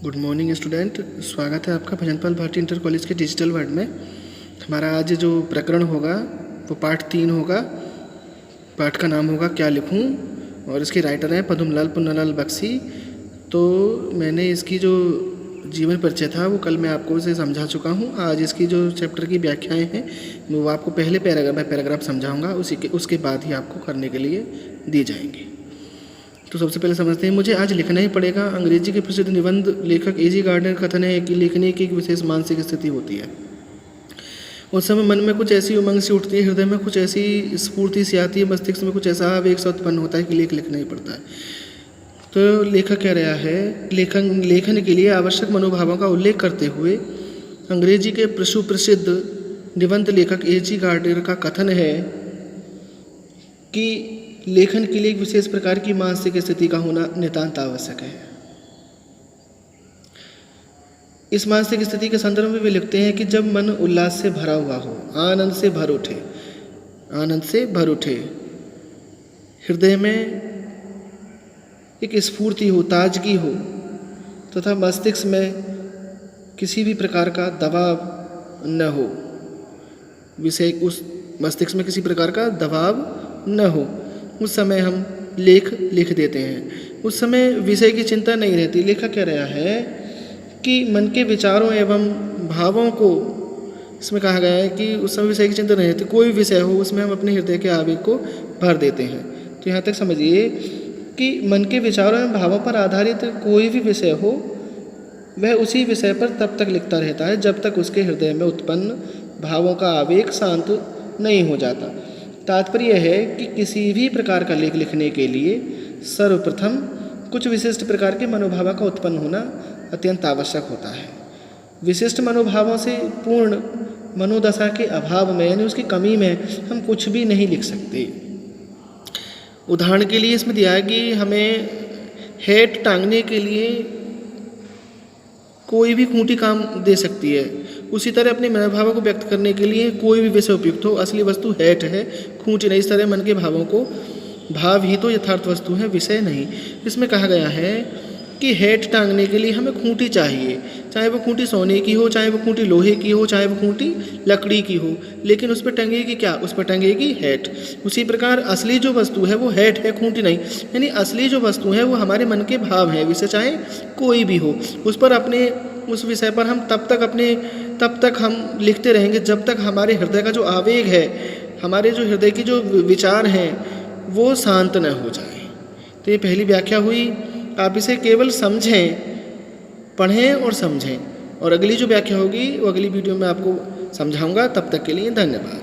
Good morning student, स्वागत है आपका भजनपाल भारती इंटर कॉलेज के डिजिटल वर्ल्ड में। हमारा आज जो प्रकरण होगा वो पाठ 3 होगा। पाठ का नाम होगा क्या लिखूं और इसके राइटर हैं पद्मलाल पुन्नालाल बख्शी। तो मैंने इसकी जो जीवन परिचय था वो कल मैं आपको इसे समझा चुका हूँ। आज इसकी जो चैप्टर की व्याख्याएं हैं वो आपको पहले पैराग्राफ समझाऊँगा, उसके बाद ही आपको करने के लिए दी जाएंगी। तो सबसे पहले समझते हैं, मुझे आज लिखना ही पड़ेगा। अंग्रेजी के प्रसिद्ध निबंध लेखक ए जी गार्डनर का कथन है कि लिखने की एक विशेष मानसिक स्थिति होती है। उस समय मन में कुछ ऐसी उमंग सी उठती है, हृदय में कुछ ऐसी स्फूर्ति सी आती है, मस्तिष्क में कुछ ऐसा आवेग सा उत्पन्न होता है कि लिखना ही पड़ता है। तो लेखक कह रहा है, लेखन के लिए आवश्यक मनोभावों का उल्लेख करते हुए अंग्रेजी के प्रसिद्ध निबंध लेखक ए जी गार्डनर का कथन है कि लेखन के लिए एक विशेष प्रकार की मानसिक स्थिति का होना नितांत आवश्यक है। इस मानसिक स्थिति के संदर्भ में वे लिखते हैं कि जब मन उल्लास से भरा हुआ हो, आनंद से भर उठे, हृदय में एक स्फूर्ति हो, ताजगी हो तथा मस्तिष्क में किसी भी प्रकार का दबाव न हो, उस मस्तिष्क में किसी प्रकार का दबाव न हो, उस समय हम लिख देते हैं। उस समय विषय की चिंता नहीं रहती। लेखक कह रहा है कि मन के विचारों एवं भावों को इसमें कहा गया है कि उस समय विषय की चिंता नहीं रहती। कोई विषय हो उसमें हम अपने हृदय के आवेग को भर देते हैं। तो यहाँ तक समझिए कि मन के विचारों एवं भावों पर आधारित कोई भी विषय हो वह उसी विषय पर तब तक लिखता रहता है जब तक उसके हृदय में उत्पन्न भावों का आवेग शांत नहीं हो जाता। तात्पर्य है कि किसी भी प्रकार का लेख लिखने के लिए सर्वप्रथम कुछ विशिष्ट प्रकार के मनोभावों का उत्पन्न होना अत्यंत आवश्यक होता है। विशिष्ट मनोभावों से पूर्ण मनोदशा के अभाव में यानी उसकी कमी में हम कुछ भी नहीं लिख सकते। उदाहरण के लिए इसमें दिया है कि हमें हेट टांगने के लिए कोई भी खूंटी काम दे सकती है। उसी तरह अपने मनोभावों को व्यक्त करने के लिए कोई भी विषय उपयुक्त हो। असली वस्तु हेट है, खूंटी नहीं। इस तरह मन के भावों को भाव ही तो यथार्थ वस्तु है, विषय नहीं। इसमें कहा गया है कि हेट टांगने के लिए हमें खूंटी चाहिए, चाहे वो खूंटी सोने की हो, चाहे वो खूंटी लोहे की हो, चाहे वो खूंटी लकड़ी की हो, लेकिन उस पर टंगेगी क्या? उस पर टंगेगी हेट। उसी प्रकार असली जो वस्तु है वो हेट है, खूंटी नहीं। यानी असली जो वस्तु है वो हमारे मन के भाव है, विषय चाहे कोई भी हो। उस विषय पर हम तब तक हम लिखते रहेंगे जब तक हमारे हृदय का जो आवेग है, हमारे जो हृदय की जो विचार हैं वो शांत न हो जाए। तो ये पहली व्याख्या हुई। आप इसे केवल समझें, पढ़ें और समझें, और अगली जो व्याख्या होगी वो अगली वीडियो में आपको समझाऊंगा। तब तक के लिए धन्यवाद।